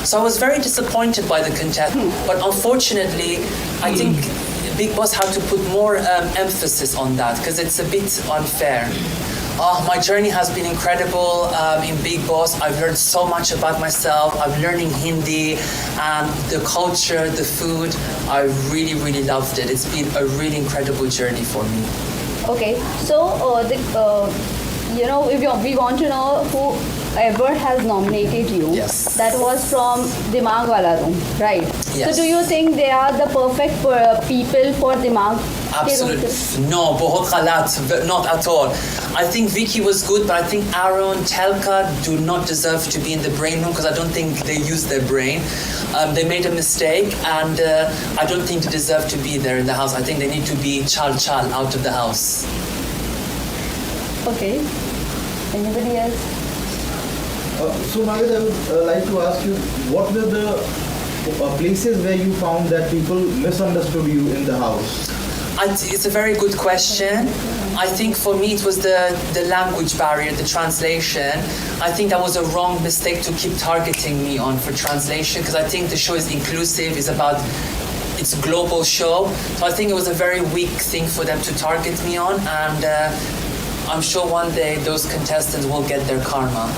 So I was very disappointed by the contest. But unfortunately, I think Bigg Boss had to put more emphasis on that because it's a bit unfair. My journey has been incredible in Bigg Boss. I've learned so much about myself. I'm learning Hindi and the culture, the food. I really, really loved it. It's been a really incredible journey for me. Okay, so we want to know whoever has nominated you. Yes. That was from Dimag Wala Room, right? Yes. So do you think they are the perfect people for Dimag? Absolutely. No, bahut galat, not at all. I think Vicky was good, but I think Aaron, Telka do not deserve to be in the brain room because I don't think they use their brain. They made a mistake and I don't think they deserve to be there in the house. I think they need to be chal out of the house. Okay. Anybody else? So Navid, I would like to ask you, what were the places where you found that people misunderstood you in the house? It's a very good question. I think for me it was the language barrier, the translation. I think that was a wrong mistake to keep targeting me on for translation because I think the show is inclusive, it's a global show. So I think it was a very weak thing for them to target me on, and I'm sure one day those contestants will get their karma.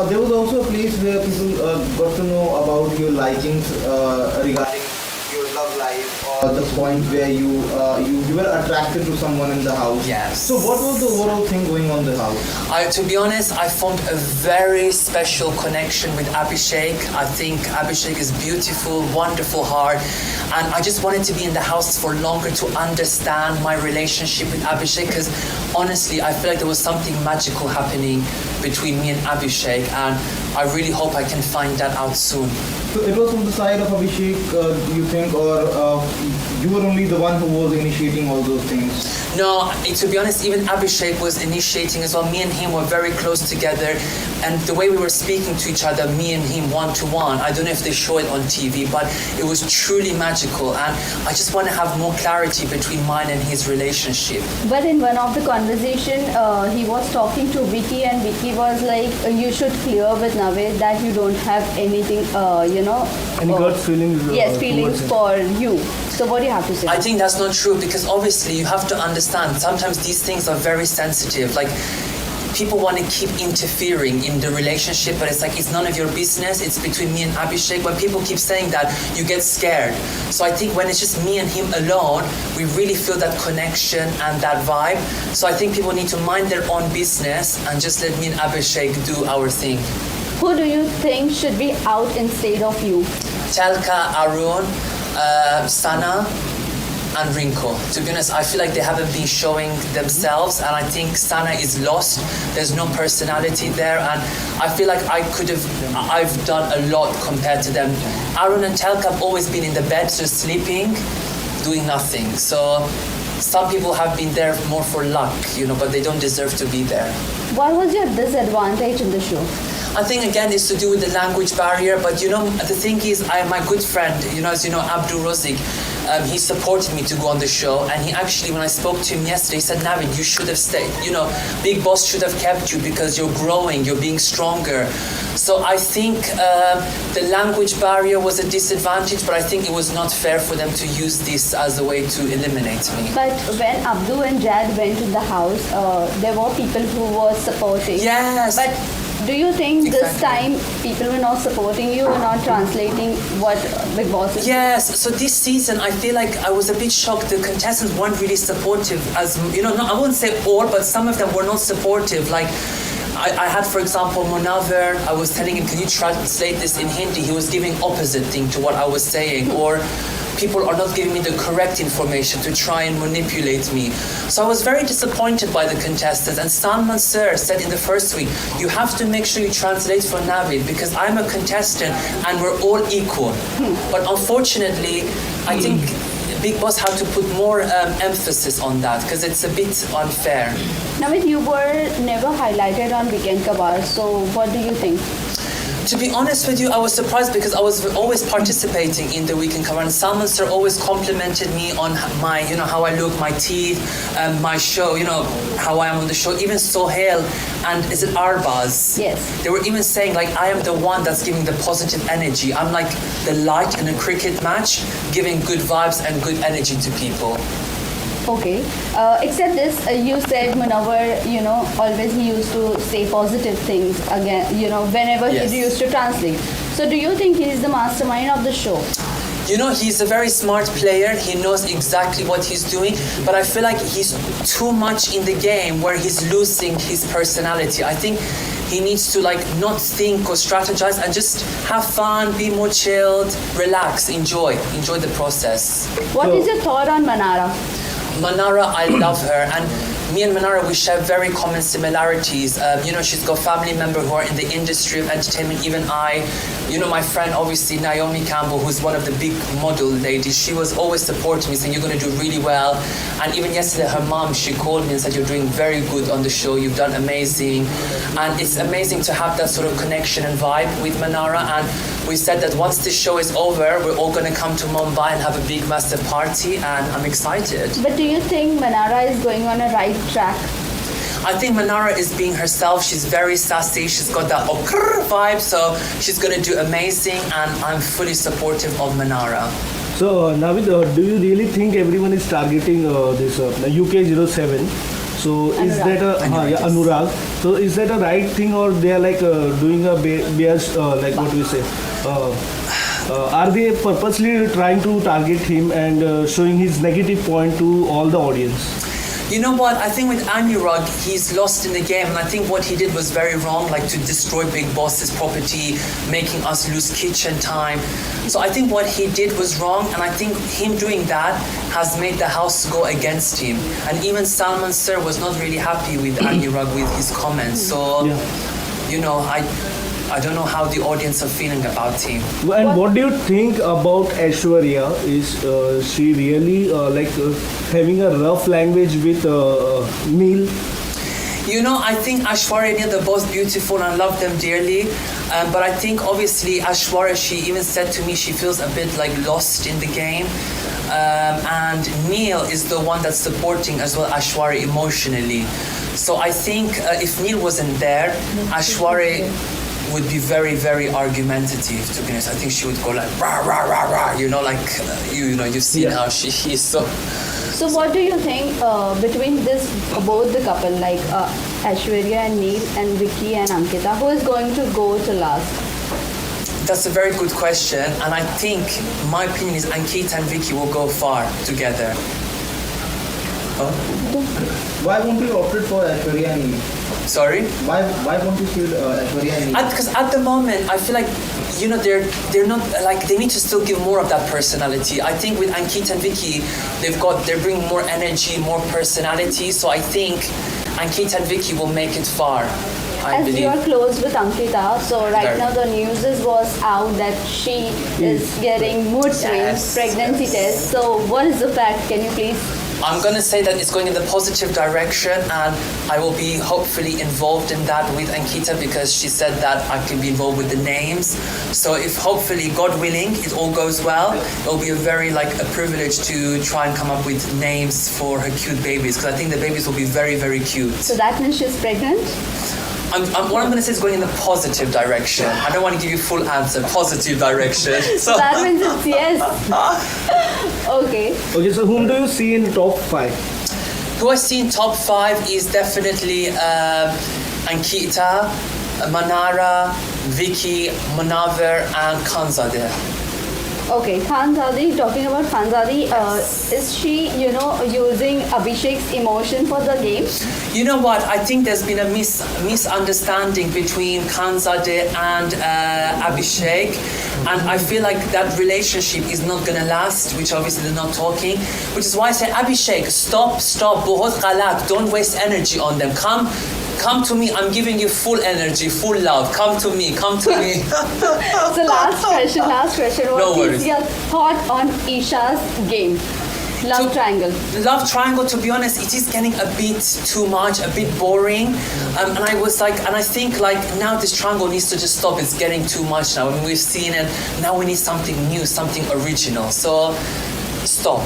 There was also a place where people got to know about your likings regarding your love life, or the point where you were attracted to someone in the house. Yes. So what was the overall thing going on in the house? To be honest, I formed a very special connection with Abhishek. I think Abhishek is beautiful, wonderful heart, and I just wanted to be in the house for longer to understand my relationship with Abhishek because honestly, I feel like there was something magical happening between me and Abhishek, and I really hope I can find that out soon. So it was from the side of Abhishek, do you think, or you were only the one who was initiating all those things? No, to be honest, even Abhishek was initiating as well. Me and him were very close together, and the way we were speaking to each other, me and him one-to-one, I don't know if they show it on TV, but it was truly magical, and I just want to have more clarity between mine and his relationship. But in one of the conversation, he was talking to Vicky, and Vicky was like, you should clear with Navid that you don't have anything, Any gut feelings? Yes, feelings for you. So what do you have to say? I think that's not true because obviously you have to understand sometimes these things are very sensitive. Like people want to keep interfering in the relationship, but it's like it's none of your business. It's between me and Abhishek. When people keep saying that, you get scared. So I think when it's just me and him alone, we really feel that connection and that vibe. So I think people need to mind their own business and just let me and Abhishek do our thing. Who do you think should be out instead of you? Telka, Arun, Sana, and Rinko. To be honest, I feel like they haven't been showing themselves, and I think Sana is lost. There's no personality there, and I feel like I've done a lot compared to them. Arun and Telka have always been in the bed, just sleeping, doing nothing. So some people have been there more for luck, but they don't deserve to be there. What was your disadvantage in the show? I think again it's to do with the language barrier, but the thing is, my good friend, as you know, Abdul Rozik, he supported me to go on the show, and he actually, when I spoke to him yesterday, he said, Navid, you should have stayed. Bigg Boss should have kept you because you're growing, you're being stronger. So I think the language barrier was a disadvantage, but I think it was not fair for them to use this as a way to eliminate me. But when Abdul and Jad went to the house, there were people who were supporting. Yes. But do you think this time people were not supporting you and not translating what Bigg Boss is? Yes, so this season I feel like I was a bit shocked. The contestants weren't really supportive, as I wouldn't say all, but some of them were not supportive. Like I had, for example, Monaver, I was telling him, can you translate this in Hindi? He was giving opposite thing to what I was saying. Or people are not giving me the correct information to try and manipulate me. So I was very disappointed by the contestants. And Salman Sir said in the first week, you have to make sure you translate for Navid because I'm a contestant and we're all equal. But unfortunately, I think Bigg Boss had to put more emphasis on that because it's a bit unfair. Navid, you were never highlighted on Weekend Kabar, so what do you think? To be honest with you, I was surprised because I was always participating in the weekend cover, and Salman sir always complimented me on my, how I look, my teeth, my show, how I am on the show. Even Sohail and is it Arbaz? Yes. They were even saying like I am the one that's giving the positive energy. I'm like the light in a cricket match, giving good vibes and good energy to people. Okay. Except this, you said Munawar, always he used to say positive things again, whenever Yes. he used to translate. So do you think he is the mastermind of the show? He's a very smart player. He knows exactly what he's doing, but I feel like he's too much in the game where he's losing his personality. I think he needs to not think or strategize and just have fun, be more chilled, relax, enjoy the process. What is your thought on Manara? Manara, I love her, and me and Manara, we share very common similarities. She's got family members who are in the industry of entertainment. Even I, my friend, obviously Naomi Campbell, who's one of the big model ladies, she was always supporting me, saying you're going to do really well. And even yesterday, her mom, she called me and said you're doing very good on the show. You've done amazing, and it's amazing to have that sort of connection and vibe with Manara. And we said that once this show is over, we're all going to come to Mumbai and have a big massive party, and I'm excited. But do you think Manara is going on a right track? I think Manara is being herself. She's very sassy. She's got that vibe, so she's going to do amazing, and I'm fully supportive of Manara. So, Navid, do you really think everyone is targeting this UK07? So, is that Anurag? So, is that a right thing, or they are doing a bias, what we say? Are they purposely trying to target him and showing his negative point to all the audience? You know what? I think with Anurag, he's lost in the game, and I think what he did was very wrong, to destroy Bigg Boss's property, making us lose kitchen time. So I think what he did was wrong, and I think him doing that has made the house go against him. And even Salman sir was not really happy with Anurag with his comments. So, I don't know how the audience are feeling about him. And what do you think about Aishwarya? Is she really having a rough language with Neil? I think Aishwarya and Neil, they're both beautiful and I love them dearly. But I think obviously Aishwarya, she even said to me she feels a bit lost in the game. And Neil is the one that's supporting as well Aishwarya emotionally. So I think if Neil wasn't there, Aishwarya would be very, very argumentative, to be honest. I think she would go rah, rah, rah, rah, you've seen how she is. So what do you think between both the couple, Aishwarya and Neil and Vicky and Ankita, who is going to go to last? That's a very good question, and I think my opinion is Ankita and Vicky will go far together. Why won't you opt for Aishwarya and Neil? Sorry? Why won't you feel Aishwarya and Neil? Because at the moment, I feel like, they're not, they need to still give more of that personality. I think with Ankita and Vicky, they're bringing more energy, more personality. So I think Ankita and Vicky will make it far. I believe. You are close with Ankita, so right now the news was out that she is getting mood swings, pregnancy test. So what is the fact? Can you please? I'm going to say that it's going in the positive direction, and I will be hopefully involved in that with Ankita because she said that I can be involved with the names. So if hopefully, God willing, it all goes well, it will be a very a privilege to try and come up with names for her cute babies, because I think the babies will be very, very cute. So that means she's pregnant? What I'm going to say is going in the positive direction. I don't want to give you full answer. Positive direction. So that means it's yes. Okay. Okay, so whom do you see in top 5? Who I see in top 5 is definitely Ankita, Manara, Vicky, Munawar, and Khanzadeh. Okay, Khanzadi, talking about Khanzadi, is she, using Abhishek's emotion for the game? You know what? I think there's been a misunderstanding between Khanzadeh and Abhishek, and I feel like that relationship is not going to last, which obviously they're not talking, which is why I say, Abhishek, stop, bahut galat, don't waste energy on them. Come to me, I'm giving you full energy, full love. Come to me. So last question. What is your thought on Isha's game? Love triangle. Love triangle, to be honest, it is getting a bit too much, a bit boring. And I was like, and I think like now this triangle needs to just stop. It's getting too much now. I mean, we've seen it. Now we need something new, something original. So stop.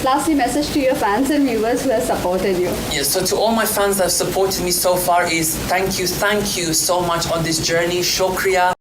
Lastly, message to your fans and viewers who have supported you. Yeah, so to all my fans that have supported me so far is thank you so much on this journey. Shukriya.